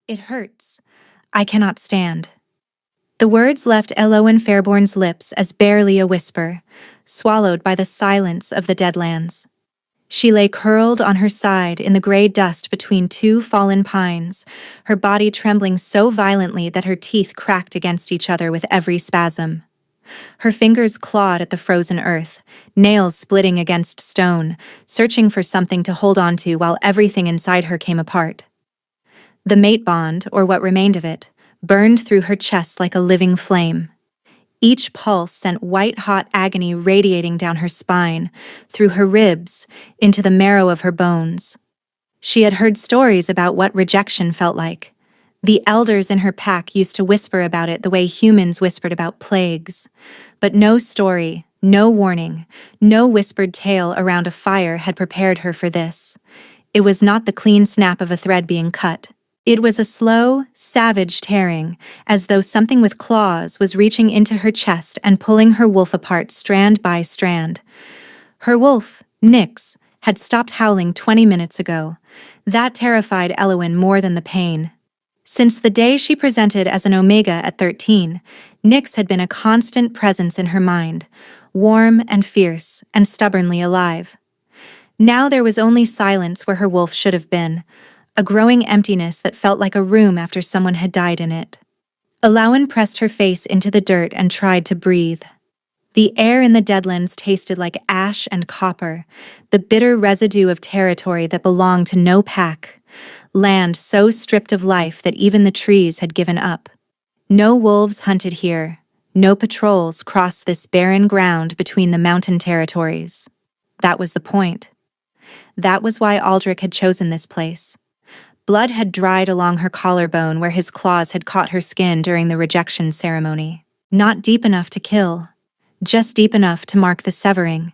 It hurts. I cannot stand. The words left Elowen Fairborn's lips as barely a whisper, swallowed by the silence of the Deadlands. She lay curled on her side in the gray dust between two fallen pines, her body trembling so violently that her teeth cracked against each other with every spasm. Her fingers clawed at the frozen earth, nails splitting against stone, searching for something to hold on to while everything inside her came apart. The mate bond, or what remained of it, burned through her chest like a living flame. Each pulse sent white-hot agony radiating down her spine, through her ribs, into the marrow of her bones. She had heard stories about what rejection felt like. The elders in her pack used to whisper about it the way humans whispered about plagues. But no story, no warning, no whispered tale around a fire had prepared her for this. It was not the clean snap of a thread being cut. It was a slow, savage tearing, as though something with claws was reaching into her chest and pulling her wolf apart strand by strand. Her wolf, Nyx, had stopped howling 20 minutes ago. That terrified Elowen more than the pain. Since the day she presented as an Omega at 13, Nyx had been a constant presence in her mind, warm and fierce and stubbornly alive. Now there was only silence where her wolf should have been, a growing emptiness that felt like a room after someone had died in it. Elowen pressed her face into the dirt and tried to breathe. The air in the Deadlands tasted like ash and copper, the bitter residue of territory that belonged to no pack, land so stripped of life that even the trees had given up. No wolves hunted here, no patrols crossed this barren ground between the mountain territories. That was the point. That was why Aldrich had chosen this place. Blood had dried along her collarbone where his claws had caught her skin during the rejection ceremony. Not deep enough to kill, just deep enough to mark the severing.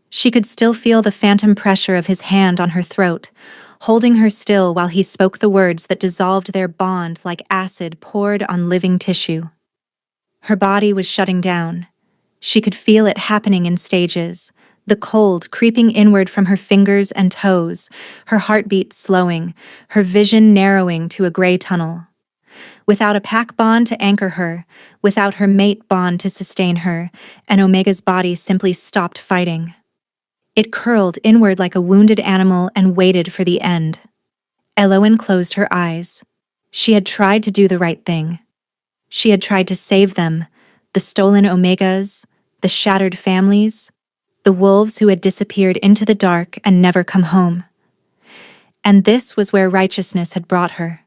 She could still feel the phantom pressure of his hand on her throat, holding her still while he spoke the words that dissolved their bond like acid poured on living tissue. Her body was shutting down. She could feel it happening in stages, the cold creeping inward from her fingers and toes, her heartbeat slowing, her vision narrowing to a gray tunnel. Without a pack bond to anchor her, without her mate bond to sustain her, an Omega's body simply stopped fighting. It curled inward like a wounded animal and waited for the end. Elowen closed her eyes. She had tried to do the right thing. She had tried to save them, the stolen Omegas, the shattered families, the wolves who had disappeared into the dark and never come home. And this was where righteousness had brought her.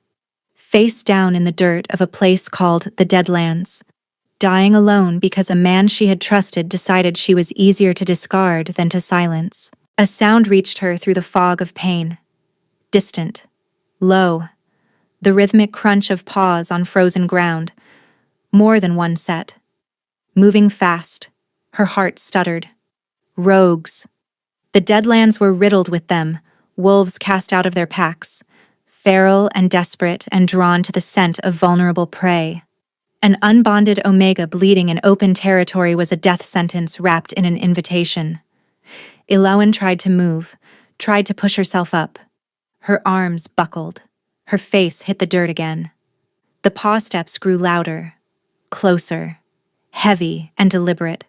Face down in the dirt of a place called the Deadlands, dying alone because a man she had trusted decided she was easier to discard than to silence. A sound reached her through the fog of pain. Distant, low, the rhythmic crunch of paws on frozen ground. More than one set. Moving fast, her heart stuttered. Rogues. The Deadlands were riddled with them, wolves cast out of their packs, feral and desperate and drawn to the scent of vulnerable prey. An unbonded Omega bleeding in open territory was a death sentence wrapped in an invitation. Elowen tried to move, tried to push herself up. Her arms buckled. Her face hit the dirt again. The paw steps grew louder, closer, heavy and deliberate.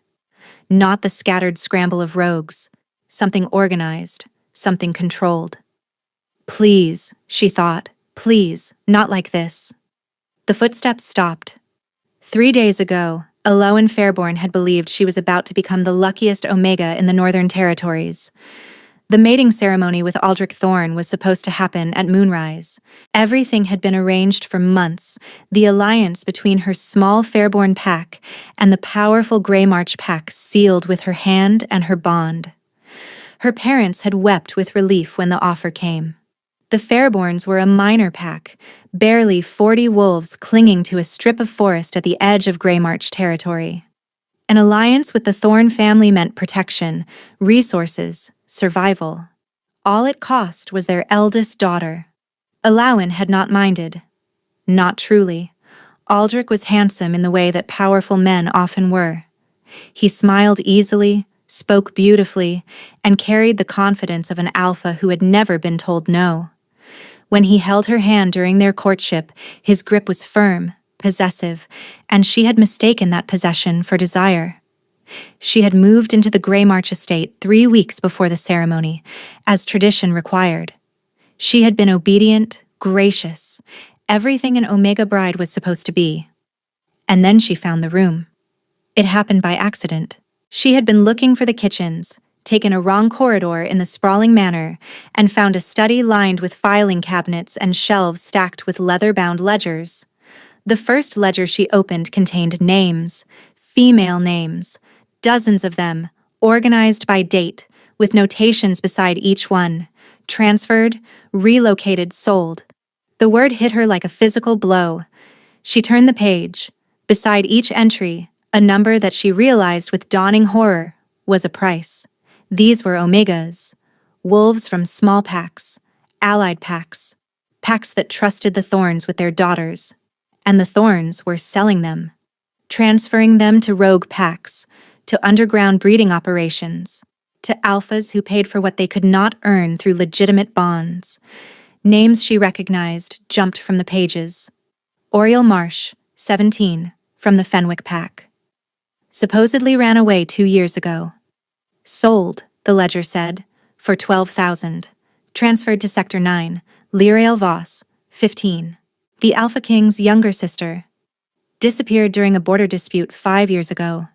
Not the scattered scramble of rogues, something organized, something controlled. Please, she thought, please, not like this. The footsteps stopped. 3 days ago, Elowen Fairborn had believed she was about to become the luckiest Omega in the Northern Territories. The mating ceremony with Aldrich Thorne was supposed to happen at moonrise. Everything had been arranged for months, the alliance between her small Fairborn pack and the powerful Greymarch pack sealed with her hand and her bond. Her parents had wept with relief when the offer came. The Fairborns were a minor pack, barely 40 wolves clinging to a strip of forest at the edge of Greymarch territory. An alliance with the Thorne family meant protection, resources, survival. All it cost was their eldest daughter. Elowen had not minded. Not truly. Aldrich was handsome in the way that powerful men often were. He smiled easily, spoke beautifully, and carried the confidence of an alpha who had never been told no. When he held her hand during their courtship, his grip was firm, possessive, and she had mistaken that possession for desire. She had moved into the Greymarch estate 3 weeks before the ceremony, as tradition required. She had been obedient, gracious, everything an Omega bride was supposed to be. And then she found the room. It happened by accident. She had been looking for the kitchens, taken a wrong corridor in the sprawling manor, and found a study lined with filing cabinets and shelves stacked with leather-bound ledgers. The first ledger she opened contained names, female names, dozens of them, organized by date, with notations beside each one: transferred, relocated, sold. The word hit her like a physical blow. She turned the page. Beside each entry, a number that she realized with dawning horror was a price. These were Omegas, wolves from small packs, allied packs, packs that trusted the Thorns with their daughters. And the Thorns were selling them, transferring them to rogue packs, to underground breeding operations, to alphas who paid for what they could not earn through legitimate bonds. Names she recognized jumped from the pages. Oriel Marsh, 17, from the Fenwick pack. Supposedly ran away 2 years ago. Sold, the ledger said, for 12,000. Transferred to Sector 9, Lyrael Voss, 15. The Alpha King's younger sister. Disappeared during a border dispute 5 years ago.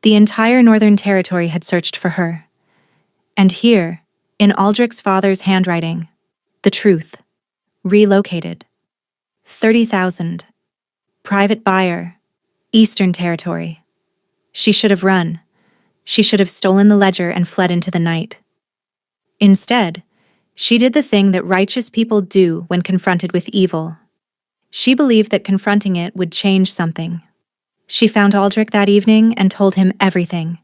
The entire Northern Territory had searched for her. And here, in Aldrich's father's handwriting, the truth. Relocated. 30,000. Private buyer. Eastern Territory. She should have run. She should have stolen the ledger and fled into the night. Instead, she did the thing that righteous people do when confronted with evil. She believed that confronting it would change something. She found Aldrich that evening and told him everything.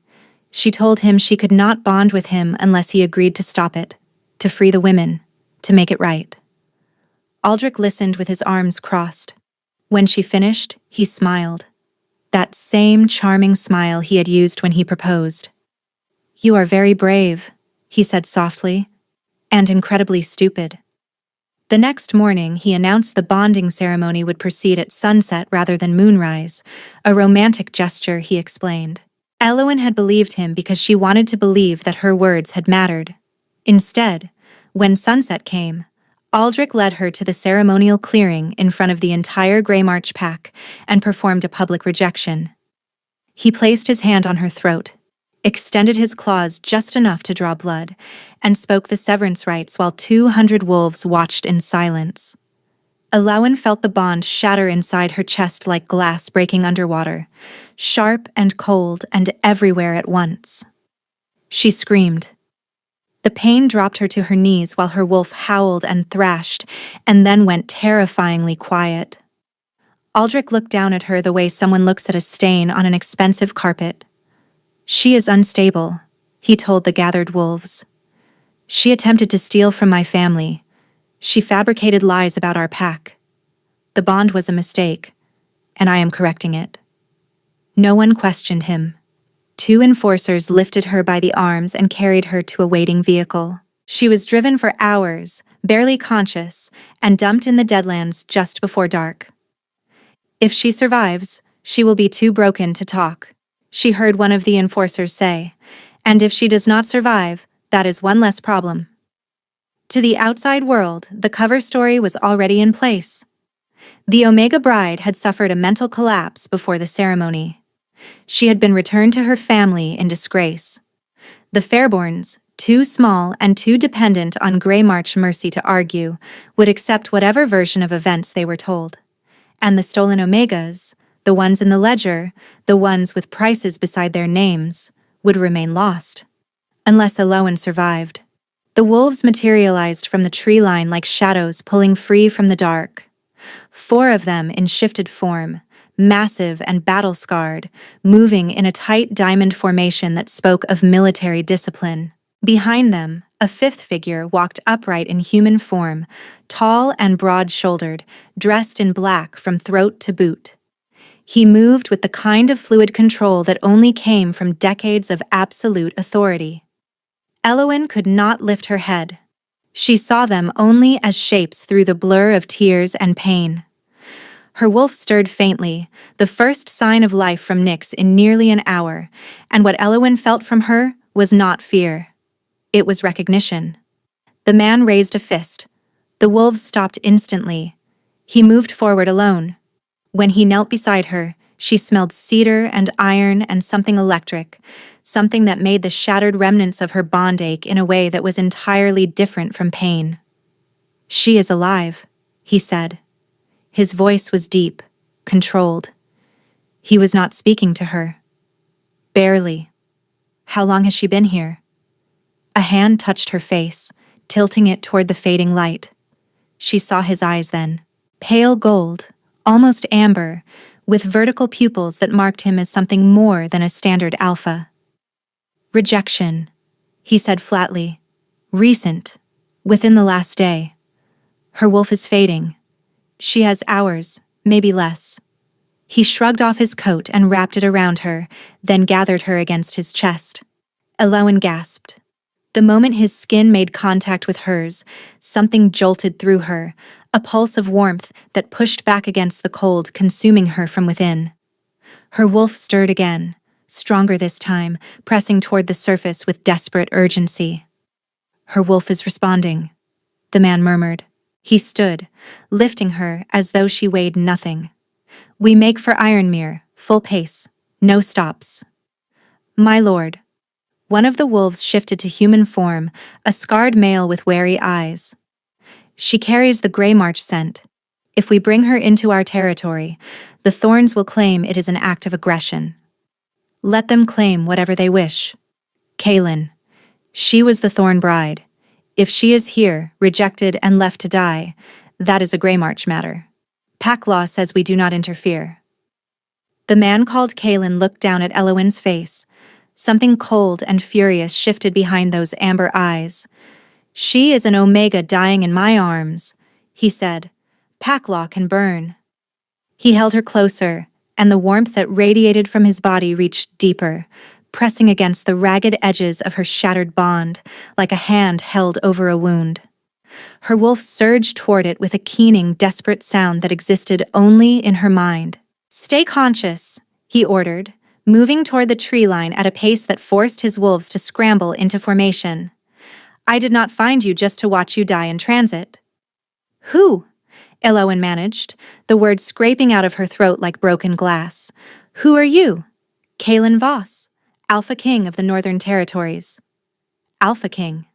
She told him she could not bond with him unless he agreed to stop it, to free the women, to make it right. Aldrich listened with his arms crossed. When she finished, he smiled. That same charming smile he had used when he proposed. "You are very brave," he said softly, "and incredibly stupid." The next morning, he announced the bonding ceremony would proceed at sunset rather than moonrise, a romantic gesture, he explained. Elowen had believed him because she wanted to believe that her words had mattered. Instead, when sunset came, Aldrich led her to the ceremonial clearing in front of the entire Greymarch pack and performed a public rejection. He placed his hand on her throat, extended his claws just enough to draw blood, and spoke the severance rites while 200 wolves watched in silence. Elowen felt the bond shatter inside her chest like glass breaking underwater, sharp and cold and everywhere at once. She screamed. The pain dropped her to her knees while her wolf howled and thrashed, and then went terrifyingly quiet. Aldrich looked down at her the way someone looks at a stain on an expensive carpet. "She is unstable," he told the gathered wolves. "She attempted to steal from my family. She fabricated lies about our pack. The bond was a mistake, and I am correcting it." No one questioned him. 2 enforcers lifted her by the arms and carried her to a waiting vehicle. She was driven for hours, barely conscious, and dumped in the Deadlands just before dark. "If she survives, she will be too broken to talk," she heard one of the enforcers say, "and if she does not survive, that is one less problem." To the outside world, the cover story was already in place. The Omega bride had suffered a mental collapse before the ceremony. She had been returned to her family in disgrace. The Fairborns, too small and too dependent on Greymarch mercy to argue, would accept whatever version of events they were told. And the stolen Omegas, the ones in the ledger, the ones with prices beside their names, would remain lost. Unless Elowen survived. The wolves materialized from the tree line like shadows pulling free from the dark. 4 of them in shifted form, massive and battle-scarred, moving in a tight diamond formation that spoke of military discipline. Behind them, a 5th figure walked upright in human form, tall and broad-shouldered, dressed in black from throat to boot. He moved with the kind of fluid control that only came from decades of absolute authority. Elowen could not lift her head. She saw them only as shapes through the blur of tears and pain. Her wolf stirred faintly, the first sign of life from Nyx in nearly an hour, and what Elowin felt from her was not fear. It was recognition. The man raised a fist. The wolves stopped instantly. He moved forward alone. When he knelt beside her, she smelled cedar and iron and something electric, something that made the shattered remnants of her bond ache in a way that was entirely different from pain. "She is alive," he said. His voice was deep, controlled. He was not speaking to her. Barely. "How long has she been here?" A hand touched her face, tilting it toward the fading light. She saw his eyes then. Pale gold, almost amber, with vertical pupils that marked him as something more than a standard alpha. "Rejection," he said flatly. "Recent. Within the last day. Her wolf is fading. She has hours, maybe less." He shrugged off his coat and wrapped it around her, then gathered her against his chest. Elowin gasped. The moment his skin made contact with hers, something jolted through her, a pulse of warmth that pushed back against the cold, consuming her from within. Her wolf stirred again, stronger this time, pressing toward the surface with desperate urgency. "Her wolf is responding," the man murmured. He stood, lifting her as though she weighed nothing. "We make for Ironmere, full pace, no stops." "My lord." One of the wolves shifted to human form, a scarred male with wary eyes. "She carries the Grey March scent. If we bring her into our territory, the Thorns will claim it is an act of aggression." "Let them claim whatever they wish. Kaelin. She was the Thorn Bride. If she is here, rejected and left to die, that is a Grey March matter. Pack law says we do not interfere." The man called Kaelin looked down at Elowin's face. Something cold and furious shifted behind those amber eyes. "She is an Omega dying in my arms," he said. "Pack law can burn." He held her closer, and the warmth that radiated from his body reached deeper, pressing against the ragged edges of her shattered bond, like a hand held over a wound. Her wolf surged toward it with a keening, desperate sound that existed only in her mind. "Stay conscious," he ordered, moving toward the tree line at a pace that forced his wolves to scramble into formation. "I did not find you just to watch you die in transit." "Who?" Elowin managed, the words scraping out of her throat like broken glass. "Who are you?" "Kaelin Voss, Alpha King of the Northern Territories." Alpha King.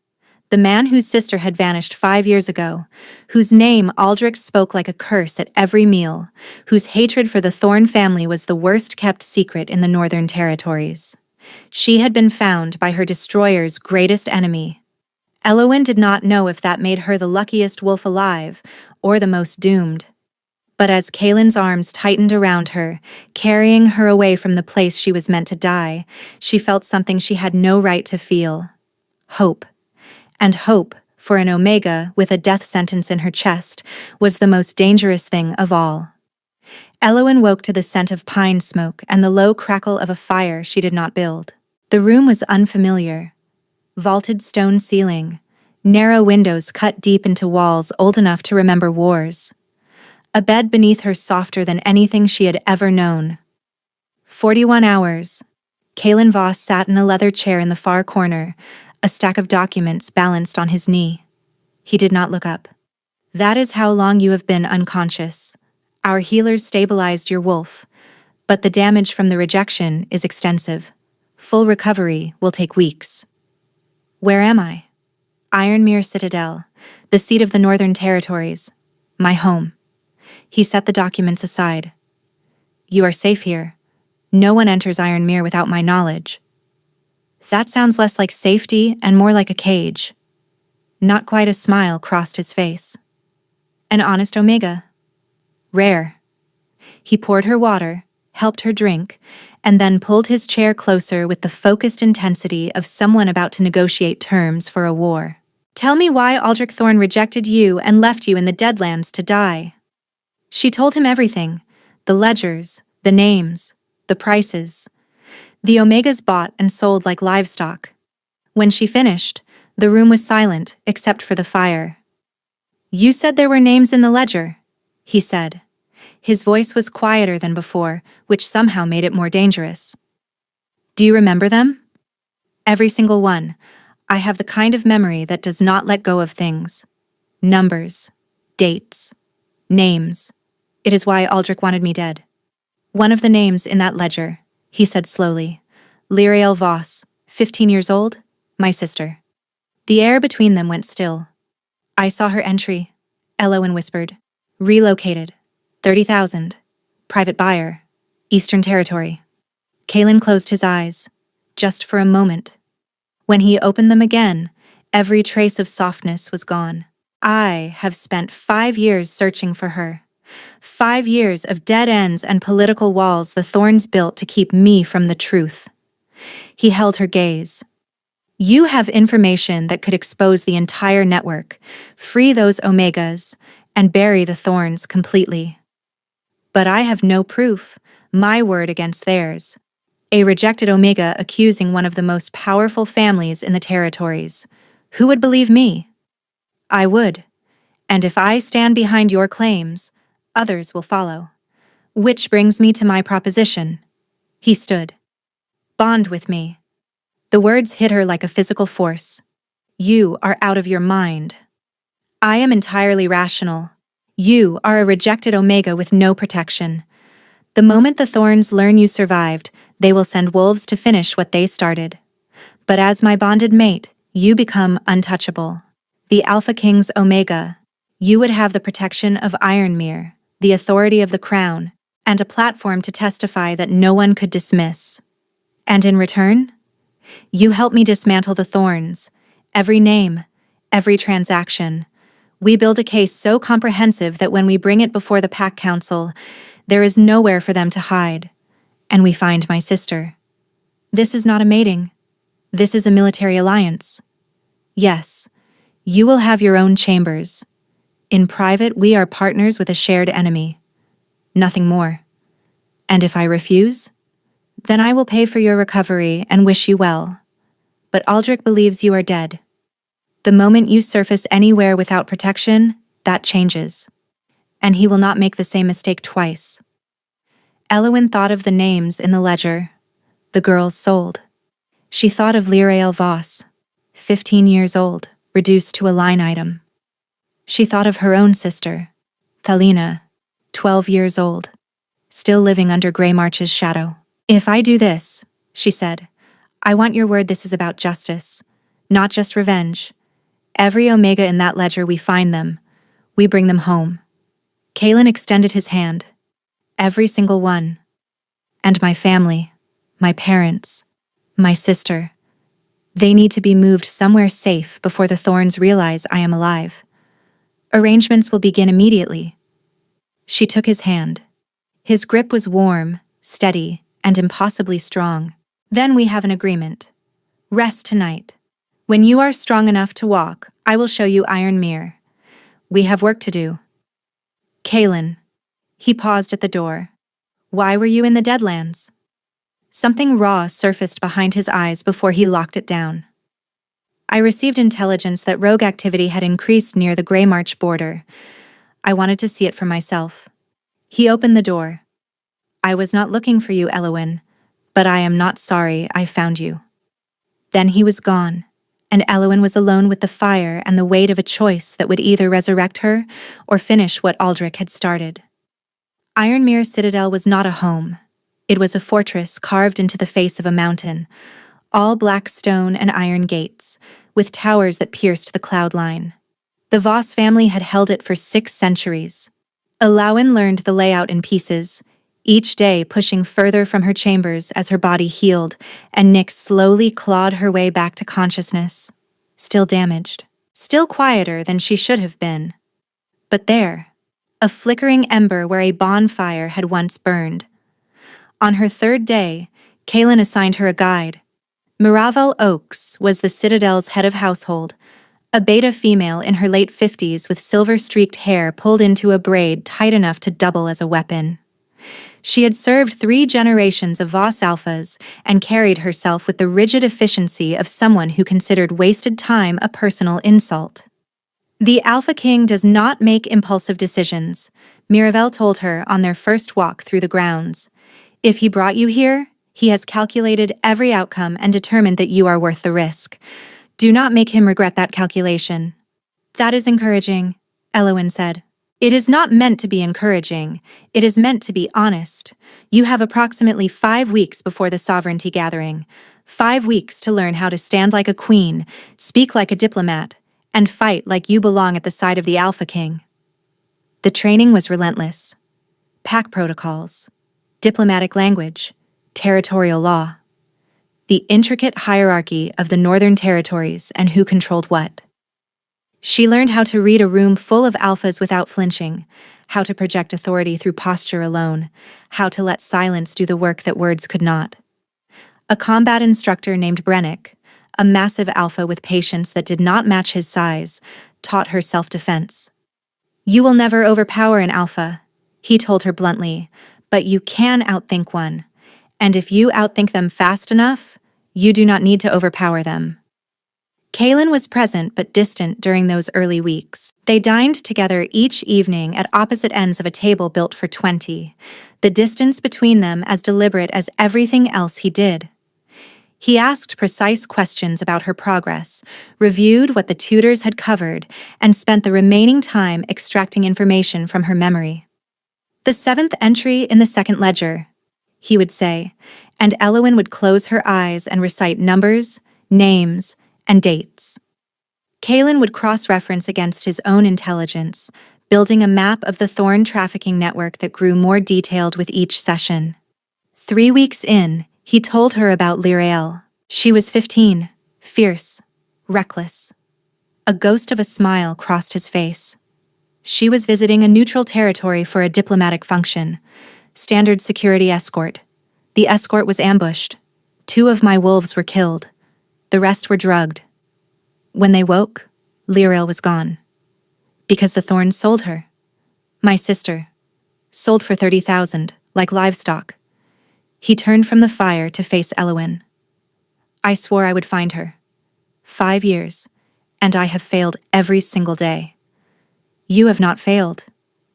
The man whose sister had vanished 5 years ago, whose name Aldrich spoke like a curse at every meal, whose hatred for the Thorn family was the worst-kept secret in the Northern Territories. She had been found by her destroyer's greatest enemy. Elowin did not know if that made her the luckiest wolf alive, or the most doomed. But as Kaelin's arms tightened around her, carrying her away from the place she was meant to die, she felt something she had no right to feel. Hope. And hope, for an Omega with a death sentence in her chest, was the most dangerous thing of all. Elowin woke to the scent of pine smoke and the low crackle of a fire she did not build. The room was unfamiliar. Vaulted stone ceiling, narrow windows cut deep into walls old enough to remember wars. A bed beneath her softer than anything she had ever known. 41 hours. Kaelin Voss sat in a leather chair in the far corner, a stack of documents balanced on his knee. He did not look up. "That is how long you have been unconscious. Our healers stabilized your wolf, but the damage from the rejection is extensive. Full recovery will take weeks." "Where am I?" "Ironmere Citadel, the seat of the Northern Territories. My home." He set the documents aside. "You are safe here. No one enters Ironmere without my knowledge." "That sounds less like safety and more like a cage." Not quite a smile crossed his face. "An honest Omega. Rare." He poured her water, helped her drink, and then pulled his chair closer with the focused intensity of someone about to negotiate terms for a war. "Tell me why Aldrich Thorn rejected you and left you in the Deadlands to die." She told him everything: the ledgers, the names, the prices. The Omegas bought and sold like livestock. When she finished, The room was silent, except for the fire. "You said there were names in the ledger," he said. His voice was quieter than before, which somehow made it more dangerous. "Do you remember them?" "Every single one. I have the kind of memory that does not let go of things. Numbers, dates, names. It is why Aldrich wanted me dead." "One of the names in that ledger," he said slowly. "Lyrael Voss, 15 years old, my sister." The air between them went still. "I saw her entry," Elowen whispered. "Relocated. 30,000. Private buyer. Eastern Territory." Kalen closed his eyes, just for a moment. When he opened them again, every trace of softness was gone. "I have spent 5 years searching for her. 5 years of dead ends and political walls the Thorns built to keep me from the truth." He held her gaze. "You have information that could expose the entire network, free those Omegas, and bury the Thorns completely. But I have no proof, my word against theirs. A rejected Omega accusing one of the most powerful families in the territories. Who would believe me? I would. And if I stand behind your claims, others will follow. Which brings me to my proposition." He stood. "Bond with me." The words hit her like a physical force. "You are out of your mind. I am entirely rational. You are a rejected Omega with no protection. The moment the Thorns learn you survived, they will send wolves to finish what they started. But as my bonded mate, you become untouchable. The Alpha King's Omega. You would have the protection of Ironmere, the authority of the crown, and a platform to testify that no one could dismiss. And in return, you help me dismantle the Thorns. Every name, every transaction. We build a case so comprehensive that when we bring it before the Pack Council, there is nowhere for them to hide. And we find my sister. This is not a mating. This is a military alliance. Yes, you will have your own chambers. In private, we are partners with a shared enemy. Nothing more. And if I refuse, then I will pay for your recovery and wish you well. But Aldrich believes you are dead. The moment you surface anywhere without protection, that changes. And he will not make the same mistake twice." Elowen thought of the names in the ledger. The girls sold. She thought of Lyrael Voss, 15 years old, reduced to a line item. She thought of her own sister, Thalina, 12 years old, still living under Greymarch's shadow. "If I do this," she said, "I want your word this is about justice, not just revenge. Every Omega in that ledger, we find them. We bring them home." Kalen extended his hand. "Every single one. And my family, my parents, my sister. They need to be moved somewhere safe before the Thorns realize I am alive. Arrangements will begin immediately." She took his hand. His grip was warm, steady, and impossibly strong. "Then we have an agreement. Rest tonight. When you are strong enough to walk, I will show you Ironmere. We have work to do." "Kalen." He paused at the door. "Why were you in the Deadlands?" Something raw surfaced behind his eyes before he locked it down. "I received intelligence that rogue activity had increased near the Greymarch border. I wanted to see it for myself." He opened the door. "I was not looking for you, Elowen, but I am not sorry I found you." Then he was gone, and Elowen was alone with the fire and the weight of a choice that would either resurrect her or finish what Aldrich had started. Ironmere Citadel was not a home. It was a fortress carved into the face of a mountain, all black stone and iron gates, with towers that pierced the cloud line. The Voss family had held it for 6 centuries. Elowen learned the layout in pieces, each day pushing further from her chambers as her body healed, and Nyx slowly clawed her way back to consciousness. Still damaged, still quieter than she should have been. But there, a flickering ember where a bonfire had once burned. On her 3rd day, Kalen assigned her a guide. Miravel Oaks was the Citadel's head of household, a beta female in her late 50s with silver-streaked hair pulled into a braid tight enough to double as a weapon. She had served 3 generations of Voss Alphas and carried herself with the rigid efficiency of someone who considered wasted time a personal insult. The Alpha King does not make impulsive decisions, Mirabelle told her on their first walk through the grounds. If he brought you here, he has calculated every outcome and determined that you are worth the risk. Do not make him regret that calculation. That is encouraging, Elowen said. It is not meant to be encouraging, it is meant to be honest. You have approximately 5 weeks before the sovereignty gathering. 5 weeks to learn how to stand like a queen, speak like a diplomat, and fight like you belong at the side of the Alpha King. The training was relentless. Pack protocols, diplomatic language, territorial law. The intricate hierarchy of the Northern Territories and who controlled what. She learned how to read a room full of alphas without flinching, how to project authority through posture alone, how to let silence do the work that words could not. A combat instructor named Brennick, a massive alpha with patience that did not match his size, taught her self-defense. You will never overpower an alpha, he told her bluntly, but you can outthink one. And if you outthink them fast enough, you do not need to overpower them. Kaylin was present but distant during those early weeks. They dined together each evening at opposite ends of a table built for 20, the distance between them as deliberate as everything else he did. He asked precise questions about her progress, reviewed what the tutors had covered, and spent the remaining time extracting information from her memory. The 7th entry in the second ledger, he would say, and Elowen would close her eyes and recite numbers, names, and dates. Kaylin would cross-reference against his own intelligence, building a map of the Thorn trafficking network that grew more detailed with each session. 3 weeks in, he told her about Lyrael. She was 15, fierce, reckless. A ghost of a smile crossed his face. She was visiting a neutral territory for a diplomatic function, standard security escort. The escort was ambushed. 2 of my wolves were killed. The rest were drugged. When they woke, Lyrael was gone. Because the Thorns sold her. My sister. Sold for 30,000, like livestock. He turned from the fire to face Elowen. I swore I would find her. 5 years, and I have failed every single day. You have not failed.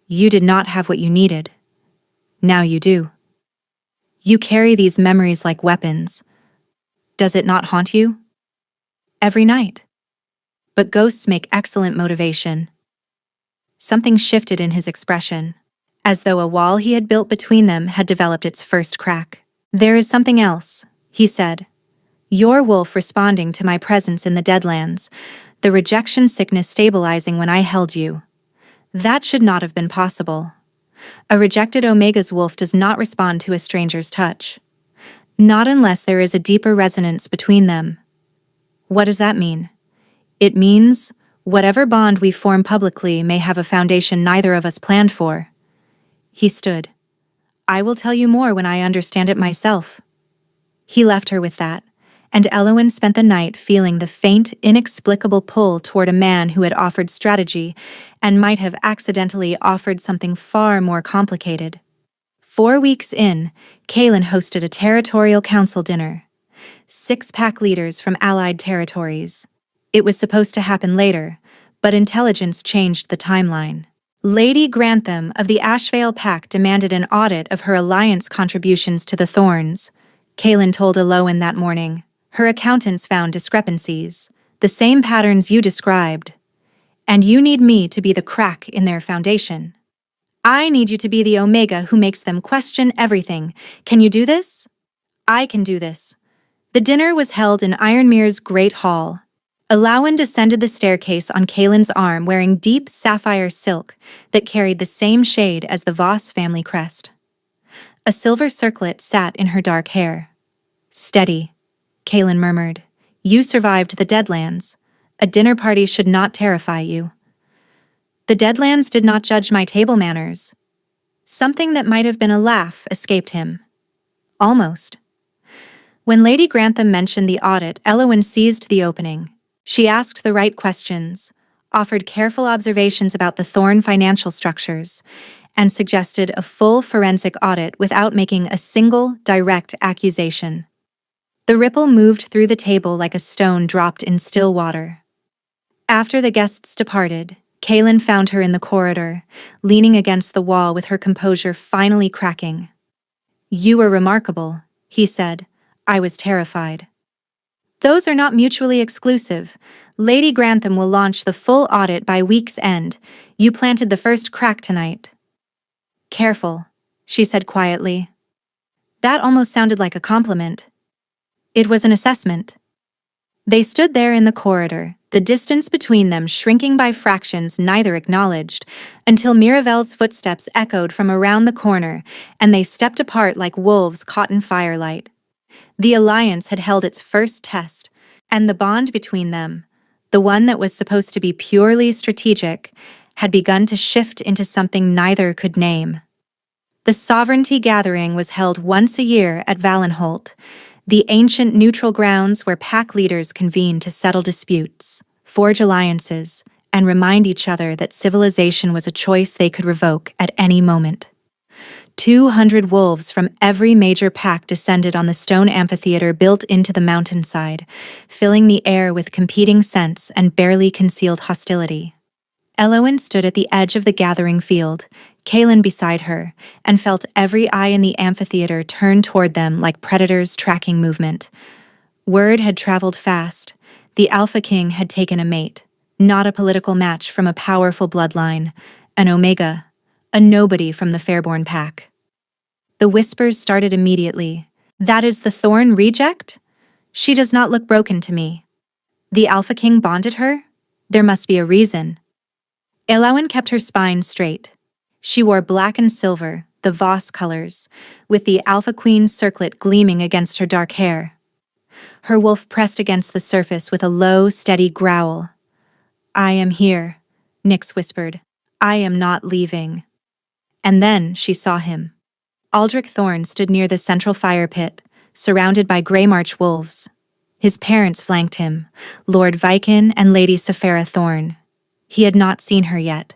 You did not have what you needed. Now you do. You carry these memories like weapons. Does it not haunt you? Every night. But ghosts make excellent motivation. Something shifted in his expression, as though a wall he had built between them had developed its first crack. There is something else, he said. Your wolf responding to my presence in the Deadlands, the rejection sickness stabilizing when I held you. That should not have been possible. A rejected Omega's wolf does not respond to a stranger's touch. Not unless there is a deeper resonance between them. What does that mean? It means, whatever bond we form publicly may have a foundation neither of us planned for. He stood. I will tell you more when I understand it myself. He left her with that, and Elowen spent the night feeling the faint, inexplicable pull toward a man who had offered strategy and might have accidentally offered something far more complicated. 4 weeks in, Kaylin hosted a territorial council dinner. 6 pack leaders from allied territories. It was supposed to happen later, but intelligence changed the timeline. Lady Grantham of the Ashvale Pack demanded an audit of her alliance contributions to the Thorns. Kaylin told Elowen that morning. Her accountants found discrepancies, the same patterns you described. And you need me to be the crack in their foundation. I need you to be the Omega who makes them question everything. Can you do this? I can do this. The dinner was held in Ironmere's Great Hall. Elowen descended the staircase on Kaylin's arm wearing deep sapphire silk that carried the same shade as the Voss family crest. A silver circlet sat in her dark hair. Steady, Kaylin murmured. You survived the Deadlands. A dinner party should not terrify you. The Deadlands did not judge my table manners. Something that might have been a laugh escaped him. Almost. When Lady Grantham mentioned the audit, Elowen seized the opening. She asked the right questions, offered careful observations about the Thorn financial structures, and suggested a full forensic audit without making a single direct accusation. The ripple moved through the table like a stone dropped in still water. After the guests departed, Kaylin found her in the corridor, leaning against the wall with her composure finally cracking. "You were remarkable," he said. "I was terrified." "Those are not mutually exclusive. Lady Grantham will launch the full audit by week's end. You planted the first crack tonight." "Careful," she said quietly. That almost sounded like a compliment. It was an assessment. They stood there in the corridor, the distance between them shrinking by fractions neither acknowledged, until Miravel's footsteps echoed from around the corner, and they stepped apart like wolves caught in firelight. The alliance had held its first test, and the bond between them, the one that was supposed to be purely strategic, had begun to shift into something neither could name. The Sovereignty Gathering was held once a year at Valenholt, the ancient neutral grounds where pack leaders convene to settle disputes, forge alliances, and remind each other that civilization was a choice they could revoke at any moment. 200 wolves from every major pack descended on the stone amphitheater built into the mountainside, filling the air with competing scents and barely concealed hostility. Elowen stood at the edge of the gathering field, Kaylin beside her, and felt every eye in the amphitheater turn toward them like predators tracking movement. Word had traveled fast. The Alpha King had taken a mate, not a political match from a powerful bloodline, an Omega, a nobody from the Fairborn pack. The whispers started immediately. "That is the Thorn reject? She does not look broken to me. The Alpha King bonded her? There must be a reason." Elowen kept her spine straight. She wore black and silver, the Voss colors, with the Alpha Queen's circlet gleaming against her dark hair. Her wolf pressed against the surface with a low, steady growl. "I am here," Nyx whispered. "I am not leaving." And then she saw him. Aldrich Thorn stood near the central fire pit, surrounded by Greymarch wolves. His parents flanked him, Lord Viken and Lady Saphira Thorn. He had not seen her yet.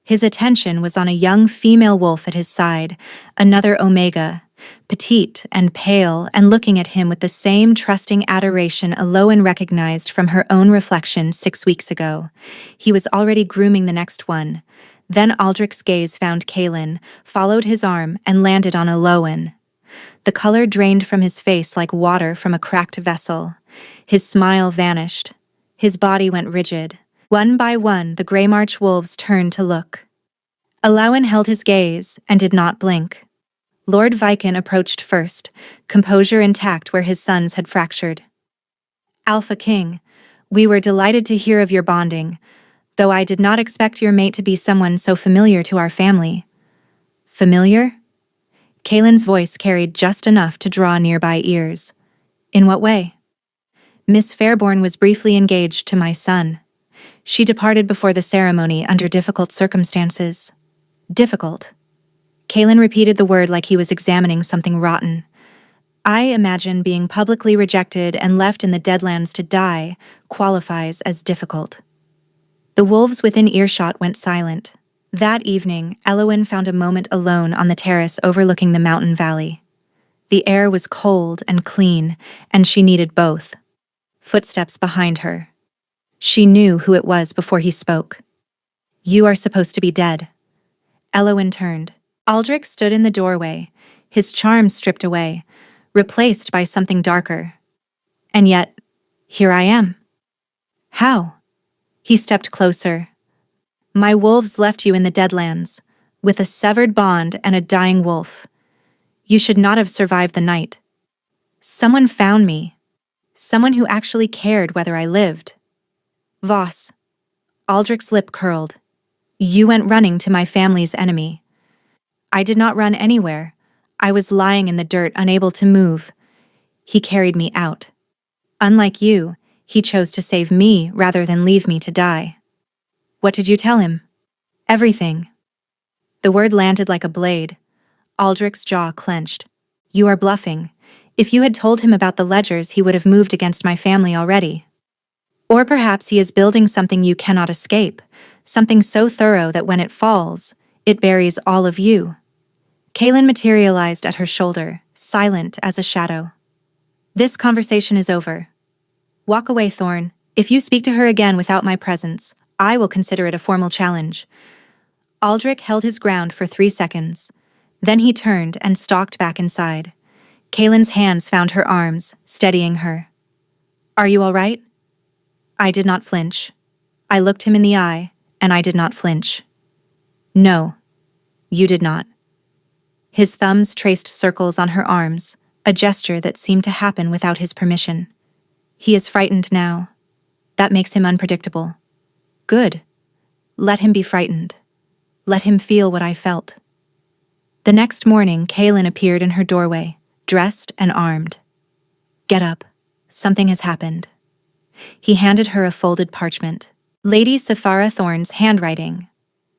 His attention was on a young female wolf at his side, another Omega, petite and pale and looking at him with the same trusting adoration Elowen recognized from her own reflection 6 weeks ago. He was already grooming the next one. Then Aldrich's gaze found Kaylin, followed his arm, and landed on Elowen. The color drained from his face like water from a cracked vessel. His smile vanished. His body went rigid. One by one, the Greymarch wolves turned to look. Elowen held his gaze and did not blink. Lord Viken approached first, composure intact where his sons had fractured. "Alpha King, we were delighted to hear of your bonding, though I did not expect your mate to be someone so familiar to our family." "Familiar?" Kaylin's voice carried just enough to draw nearby ears. "In what way?" "Miss Fairborn was briefly engaged to my son. She departed before the ceremony under difficult circumstances." "Difficult?" Kaylin repeated the word like he was examining something rotten. "I imagine being publicly rejected and left in the Deadlands to die qualifies as difficult." The wolves within earshot went silent. That evening, Elowen found a moment alone on the terrace overlooking the mountain valley. The air was cold and clean, and she needed both. Footsteps behind her. She knew who it was before he spoke. "You are supposed to be dead." Elowen turned. Aldrich stood in the doorway, his charm stripped away, replaced by something darker. "And yet, here I am." "How?" He stepped closer. "My wolves left you in the Deadlands, with a severed bond and a dying wolf. You should not have survived the night. Someone found me. Someone who actually cared whether I lived." "Voss." Aldrich's lip curled. "You went running to my family's enemy." "I did not run anywhere. I was lying in the dirt, unable to move. He carried me out. Unlike you, he chose to save me rather than leave me to die." "What did you tell him?" "Everything." The word landed like a blade. Aldrich's jaw clenched. "You are bluffing. If you had told him about the ledgers, he would have moved against my family already. Or perhaps he is building something you cannot escape, something so thorough that when it falls, It buries all of you. Kaelin materialized at her shoulder, silent as a shadow. This conversation is over. Walk away, Thorn. If you speak to her again without my presence, I will consider it a formal challenge. Aldrich held his ground for 3 seconds. Then he turned and stalked back inside. Kaelin's hands found her arms, steadying her. Are you all right? I did not flinch. I looked him in the eye, and I did not flinch. No, you did not. His thumbs traced circles on her arms, a gesture that seemed to happen without his permission. He is frightened now. That makes him unpredictable. Good. Let him be frightened. Let him feel what I felt. The next morning, Kaelin appeared in her doorway, dressed and armed. Get up. Something has happened. He handed her a folded parchment. Lady Saphara Thorn's handwriting.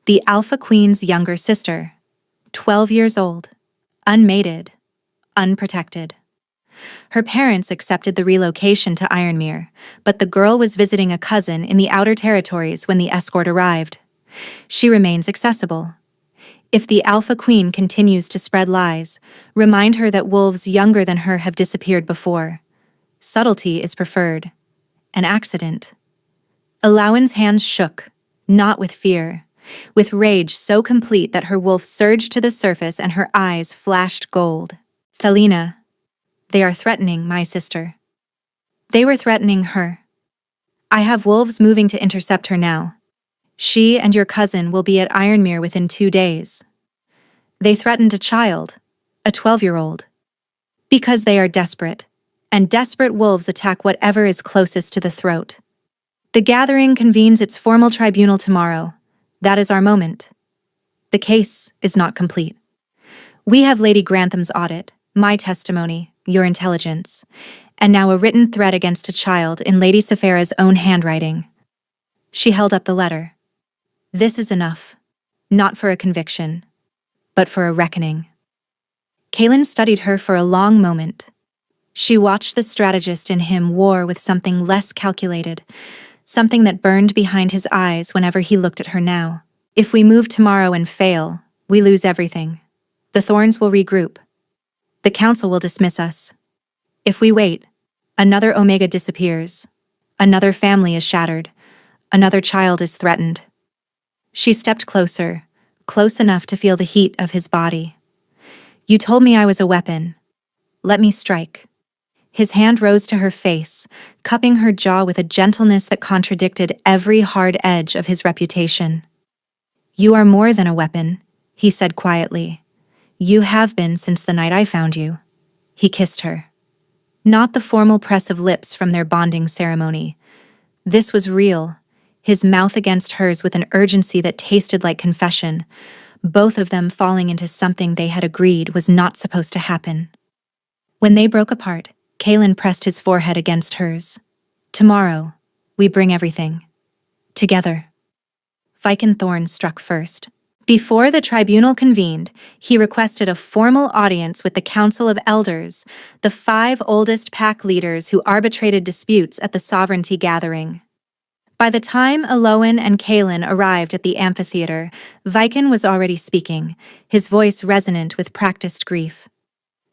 The Alpha Queen's younger sister. 12 years old. Unmated. Unprotected. Her parents accepted the relocation to Ironmere, but the girl was visiting a cousin in the Outer Territories when the escort arrived. She remains accessible. If the Alpha Queen continues to spread lies, remind her that wolves younger than her have disappeared before. Subtlety is preferred. An accident. Alawen's hands shook, not with fear, with rage so complete that her wolf surged to the surface and her eyes flashed gold. Thelina, they are threatening my sister. They were threatening her. I have wolves moving to intercept her now. She and your cousin will be at Ironmere within 2 days. They threatened a child, a 12-year-old. Because they are desperate, and desperate wolves attack whatever is closest to the throat. The gathering convenes its formal tribunal tomorrow. That is our moment. The case is not complete. We have Lady Grantham's audit, my testimony, your intelligence, and now a written threat against a child in Lady Saphara's own handwriting. She held up the letter. This is enough. Not for a conviction, but for a reckoning. Kaelin studied her for a long moment. She watched the strategist in him war with something less calculated, something that burned behind his eyes whenever he looked at her now. If we move tomorrow and fail, we lose everything. The Thorns will regroup. The council will dismiss us. If we wait, another Omega disappears. Another family is shattered. Another child is threatened. She stepped closer, close enough to feel the heat of his body. You told me I was a weapon. Let me strike. His hand rose to her face, cupping her jaw with a gentleness that contradicted every hard edge of his reputation. You are more than a weapon, he said quietly. You have been since the night I found you. He kissed her. Not the formal press of lips from their bonding ceremony. This was real, his mouth against hers with an urgency that tasted like confession, both of them falling into something they had agreed was not supposed to happen. When they broke apart, Kaelin pressed his forehead against hers. Tomorrow, we bring everything. Together. Viken Thorn struck first. Before the tribunal convened, he requested a formal audience with the Council of Elders, the 5 oldest pack leaders who arbitrated disputes at the Sovereignty Gathering. By the time Aloan and Kaelin arrived at the amphitheater, Viken was already speaking, his voice resonant with practiced grief.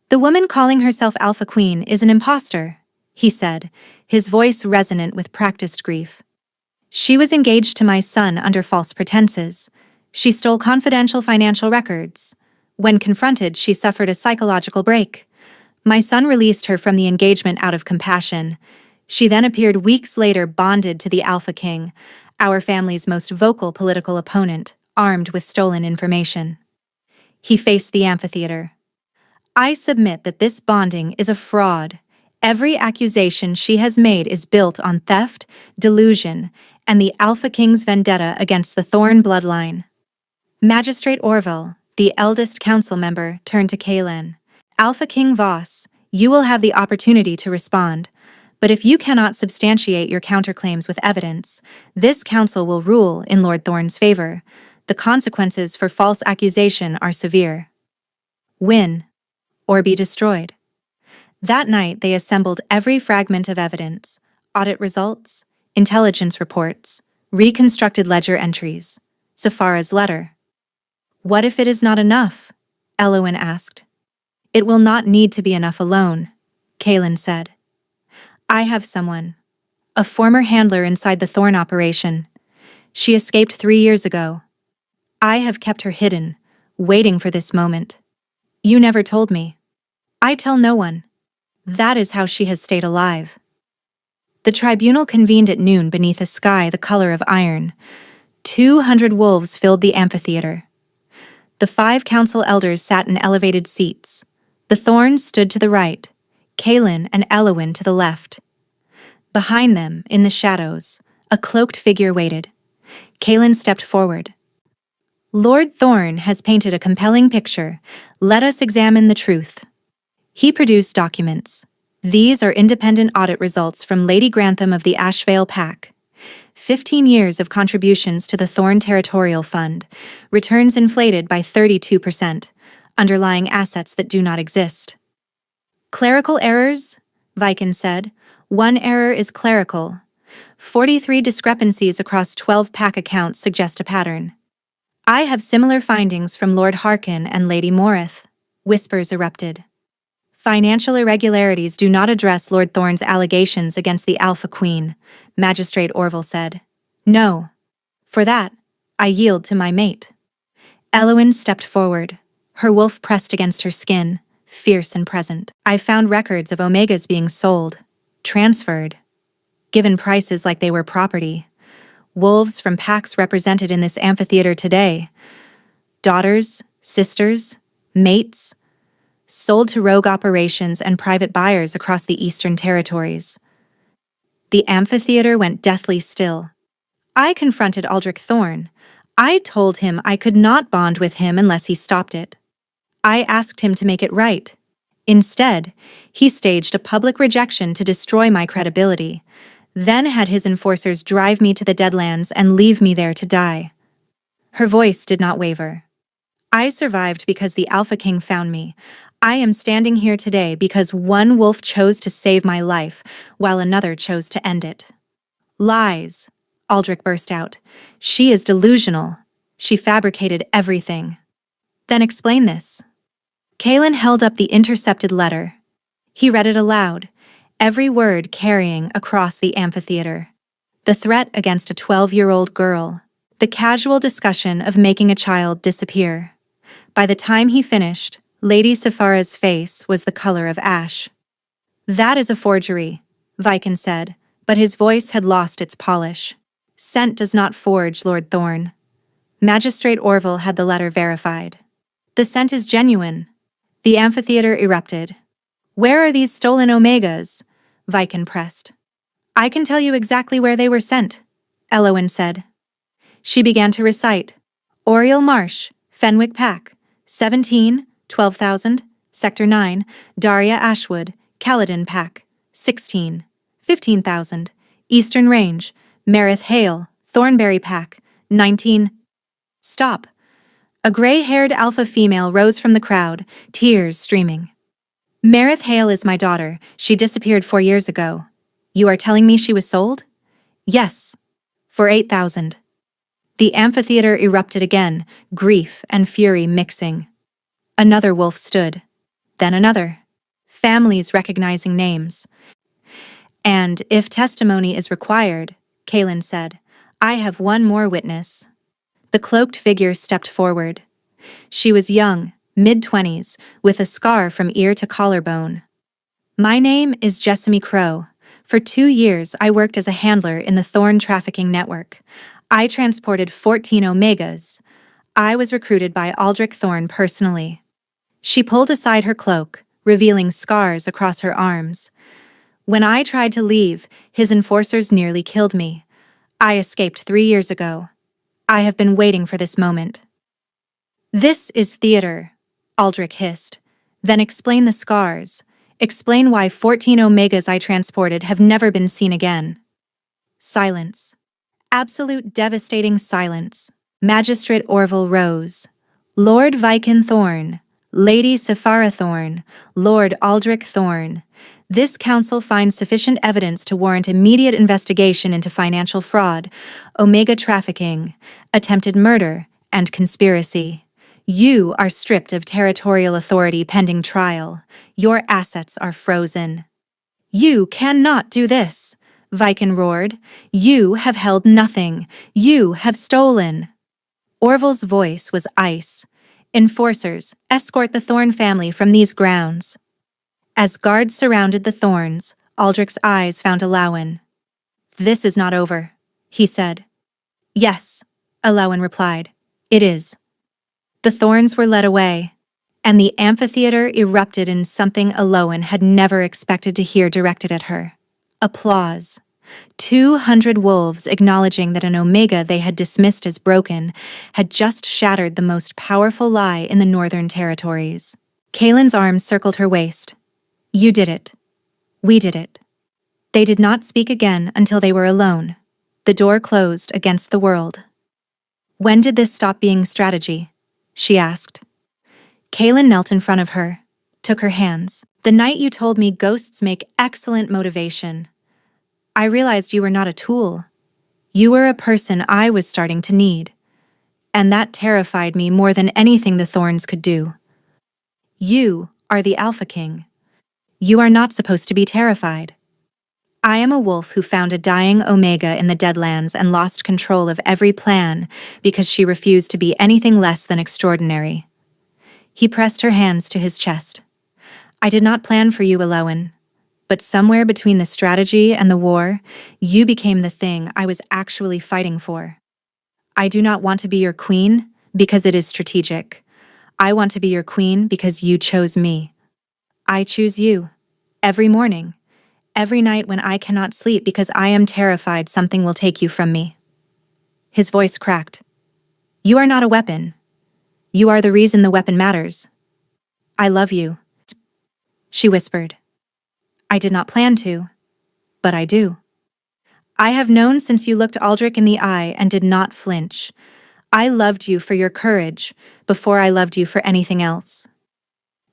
The woman calling herself Alpha Queen is an imposter, he said, his voice resonant with practiced grief. She was engaged to my son under false pretenses. She stole confidential financial records. When confronted, she suffered a psychological break. My son released her from the engagement out of compassion. She then appeared weeks later bonded to the Alpha King, our family's most vocal political opponent, armed with stolen information. He faced the amphitheater. I submit that this bonding is a fraud. Every accusation she has made is built on theft, delusion, and the Alpha King's vendetta against the Thorn bloodline. Magistrate Orville, the eldest council member, turned to Kaelin. Alpha King Voss, you will have the opportunity to respond, but if you cannot substantiate your counterclaims with evidence, this council will rule in Lord Thorn's favor. The consequences for false accusation are severe. Win, or be destroyed. That night they assembled every fragment of evidence, audit results, intelligence reports, reconstructed ledger entries, Saphara's letter. What if it is not enough? Elowen asked. It will not need to be enough alone, Kaelin said. I have someone. A former handler inside the Thorn operation. She escaped 3 years ago. I have kept her hidden, waiting for this moment. You never told me. I tell no one. That is how she has stayed alive. The tribunal convened at noon beneath a sky the color of iron. 200 wolves filled the amphitheater. The 5 council elders sat in elevated seats. The Thorns stood to the right, Kaelin and Elowen to the left. Behind them, in the shadows, a cloaked figure waited. Kaelin stepped forward. Lord Thorn has painted a compelling picture. Let us examine the truth. He produced documents. These are independent audit results from Lady Grantham of the Ashvale Pack. 15 years of contributions to the Thorn Territorial Fund, returns inflated by 32%, underlying assets that do not exist. Clerical errors? Viken said. One error is clerical. 43 discrepancies across 12 pack accounts suggest a pattern. I have similar findings from Lord Harkin and Lady Morith. Whispers erupted. Financial irregularities do not address Lord Thorn's allegations against the Alpha Queen, Magistrate Orville said. No. For that, I yield to my mate. Elowen stepped forward, her wolf pressed against her skin, fierce and present. I found records of Omegas being sold, transferred, given prices like they were property. Wolves from packs represented in this amphitheater today. Daughters, sisters, mates, sold to rogue operations and private buyers across the Eastern Territories. The amphitheater went deathly still. I confronted Aldrich Thorn. I told him I could not bond with him unless he stopped it. I asked him to make it right. Instead, he staged a public rejection to destroy my credibility, then had his enforcers drive me to the Deadlands and leave me there to die. Her voice did not waver. I survived because the Alpha King found me. I am standing here today because one wolf chose to save my life, while another chose to end it. Lies, Aldrich burst out. She is delusional. She fabricated everything. Then explain this. Kaelin held up the intercepted letter. He read it aloud, every word carrying across the amphitheater. The threat against a 12-year-old girl. The casual discussion of making a child disappear. By the time he finished, Lady Saphara's face was the color of ash. That is a forgery, Viken said, but his voice had lost its polish. Scent does not forge, Lord Thorn. Magistrate Orville had the letter verified. The scent is genuine. The amphitheater erupted. Where are these stolen Omegas? Viken pressed. I can tell you exactly where they were sent, Elowen said. She began to recite. Oriel Marsh, Fenwick Pack, 17, 12,000, Sector 9, Daria Ashwood, Caledon Pack, 16, 15,000, Eastern Range, Marith Hale, Thornberry Pack, 19. Stop. A gray-haired alpha female rose from the crowd, tears streaming. Marith Hale is my daughter. She disappeared 4 years ago. You are telling me she was sold? Yes. For 8,000. The amphitheater erupted again, grief and fury mixing. Another wolf stood. Then another. Families recognizing names. And if testimony is required, Kaelin said, I have one more witness. The cloaked figure stepped forward. She was young, mid-20s, with a scar from ear to collarbone. My name is Jessamy Crow. For 2 years, I worked as a handler in the Thorn trafficking network. I transported 14 Omegas. I was recruited by Aldrich Thorn personally. She pulled aside her cloak, revealing scars across her arms. When I tried to leave, his enforcers nearly killed me. I escaped 3 years ago. I have been waiting for this moment. This is theater, Aldrich hissed. Then explain the scars. Explain why 14 Omegas I transported have never been seen again. Silence. Absolute devastating silence. Magistrate Orville rose. Lord Viken Thorn, Lady Saphara Thorn, Lord Aldrich Thorn. This council finds sufficient evidence to warrant immediate investigation into financial fraud, Omega trafficking, attempted murder, and conspiracy. You are stripped of territorial authority pending trial. Your assets are frozen. You cannot do this, Viken roared. You have held nothing. You have stolen. Orville's voice was ice. Enforcers, escort the Thorn family from these grounds. As guards surrounded the Thorns, Aldrich's eyes found Alawen. This is not over, he said. Yes, Alawen replied. It is. The Thorns were led away, and the amphitheater erupted in something Alawen had never expected to hear directed at her. Applause. 200 wolves acknowledging that an Omega they had dismissed as broken had just shattered the most powerful lie in the Northern Territories. Kaelin's arms circled her waist. You did it. We did it. They did not speak again until they were alone. The door closed against the world. When did this stop being strategy? She asked. Kaelin knelt in front of her, took her hands. The night you told me ghosts make excellent motivation. I realized you were not a tool. You were a person I was starting to need. And that terrified me more than anything the Thorns could do. You are the Alpha King. You are not supposed to be terrified. I am a wolf who found a dying Omega in the Deadlands and lost control of every plan because she refused to be anything less than extraordinary. He pressed her hands to his chest. I did not plan for you, Alawen. But somewhere between the strategy and the war, you became the thing I was actually fighting for. I do not want to be your queen because it is strategic. I want to be your queen because you chose me. I choose you. Every morning. Every night when I cannot sleep because I am terrified something will take you from me. His voice cracked. You are not a weapon. You are the reason the weapon matters. I love you, she whispered. I did not plan to, but I do. I have known since you looked Aldrich in the eye and did not flinch. I loved you for your courage before I loved you for anything else.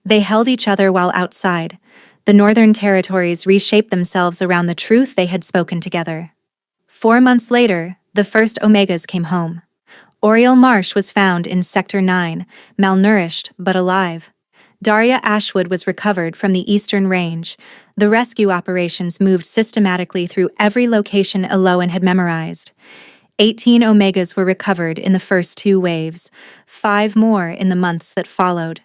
They held each other while outside. The Northern Territories reshaped themselves around the truth they had spoken together. 4 months later, the first Omegas came home. Oriel Marsh was found in Sector 9, malnourished but alive. Daria Ashwood was recovered from the Eastern Range. The rescue operations moved systematically through every location Alawen had memorized. 18 Omegas were recovered in the first 2 waves, 5 more in the months that followed.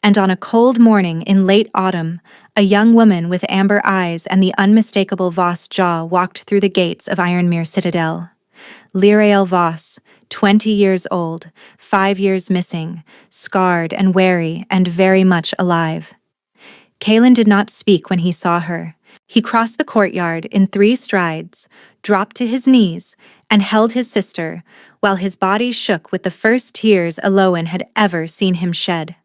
And on a cold morning in late autumn, a young woman with amber eyes and the unmistakable Voss jaw walked through the gates of Ironmere Citadel. Lyrael Voss, 20 years old, 5 years missing, scarred and wary and very much alive. Kaelin did not speak when he saw her. He crossed the courtyard in 3 strides, dropped to his knees, and held his sister, while his body shook with the first tears Alawen had ever seen him shed.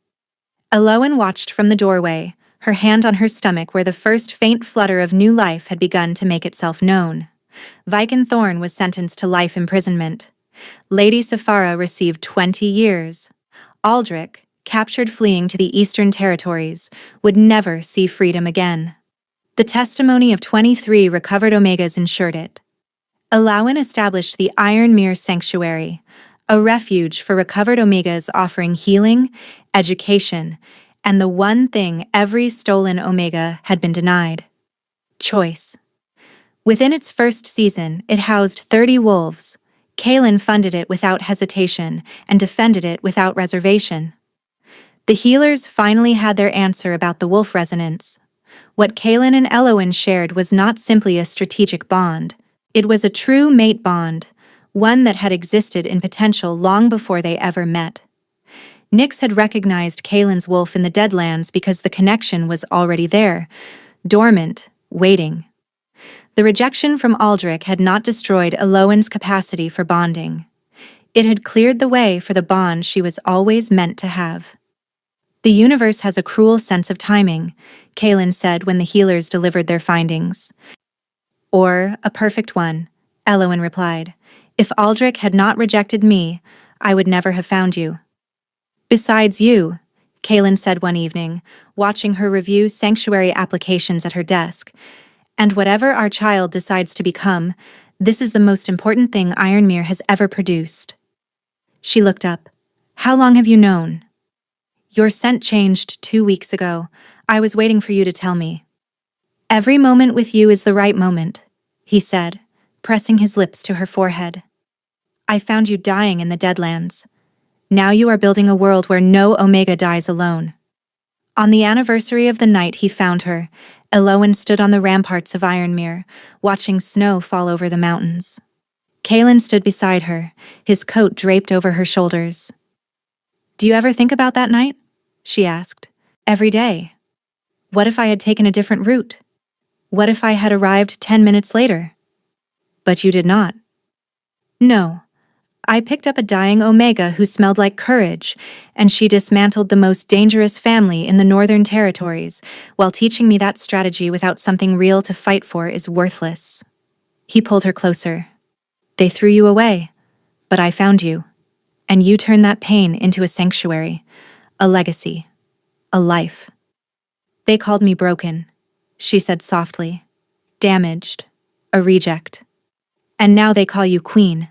Alawen watched from the doorway, her hand on her stomach where the first faint flutter of new life had begun to make itself known. Viken Thorn was sentenced to life imprisonment. Lady Saphara received 20 years. Aldrich, captured fleeing to the Eastern Territories, would never see freedom again. The testimony of 23 recovered Omegas ensured it. Alawen established the Ironmere Sanctuary, a refuge for recovered Omegas offering healing, education, and the one thing every stolen Omega had been denied: choice. Within its first season, it housed 30 wolves. Kaelin funded it without hesitation and defended it without reservation. The healers finally had their answer about the wolf resonance. What Kaelin and Elowen shared was not simply a strategic bond. It was a true mate bond, one that had existed in potential long before they ever met. Nyx had recognized Kaelin's wolf in the Deadlands because the connection was already there, dormant, waiting. The rejection from Aldrich had not destroyed Elowen's capacity for bonding. It had cleared the way for the bond she was always meant to have. The universe has a cruel sense of timing, Kaelin said when the healers delivered their findings. Or a perfect one, Elowen replied. If Aldrich had not rejected me, I would never have found you. Besides you, Kaelin said one evening, watching her review sanctuary applications at her desk, and whatever our child decides to become, this is the most important thing Ironmere has ever produced. She looked up. How long have you known? Your scent changed 2 weeks ago. I was waiting for you to tell me. Every moment with you is the right moment, he said, pressing his lips to her forehead. I found you dying in the Deadlands. Now you are building a world where no Omega dies alone. On the anniversary of the night he found her, Elowen stood on the ramparts of Ironmere, watching snow fall over the mountains. Kalen stood beside her, his coat draped over her shoulders. Do you ever think about that night? She asked. Every day. What if I had taken a different route? What if I had arrived 10 minutes later? But you did not. No. I picked up a dying Omega who smelled like courage, and she dismantled the most dangerous family in the Northern Territories, while teaching me that strategy without something real to fight for is worthless. He pulled her closer. They threw you away, but I found you, and you turned that pain into a sanctuary, a legacy, a life. They called me broken, she said softly, damaged, a reject. And now they call you queen.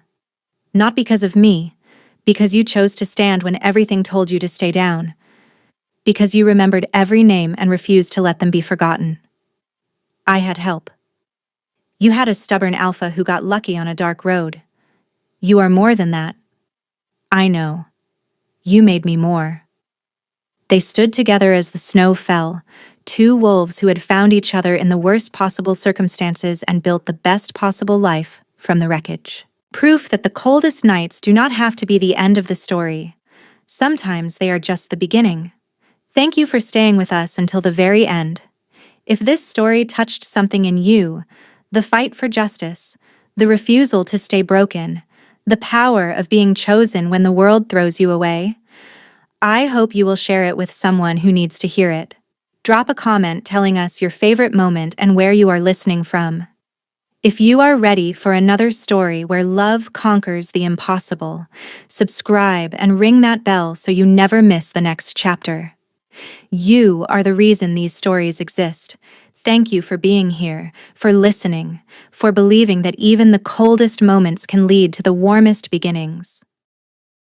Not because of me, because you chose to stand when everything told you to stay down, because you remembered every name and refused to let them be forgotten. I had help. You had a stubborn alpha who got lucky on a dark road. You are more than that. I know. You made me more. They stood together as the snow fell, two wolves who had found each other in the worst possible circumstances and built the best possible life from the wreckage. Proof that the coldest nights do not have to be the end of the story. Sometimes they are just the beginning. Thank you for staying with us until the very end. If this story touched something in you, the fight for justice, the refusal to stay broken, the power of being chosen when the world throws you away, I hope you will share it with someone who needs to hear it. Drop a comment telling us your favorite moment and where you are listening from. If you are ready for another story where love conquers the impossible, subscribe and ring that bell so you never miss the next chapter. You are the reason these stories exist. Thank you for being here, for listening, for believing that even the coldest moments can lead to the warmest beginnings.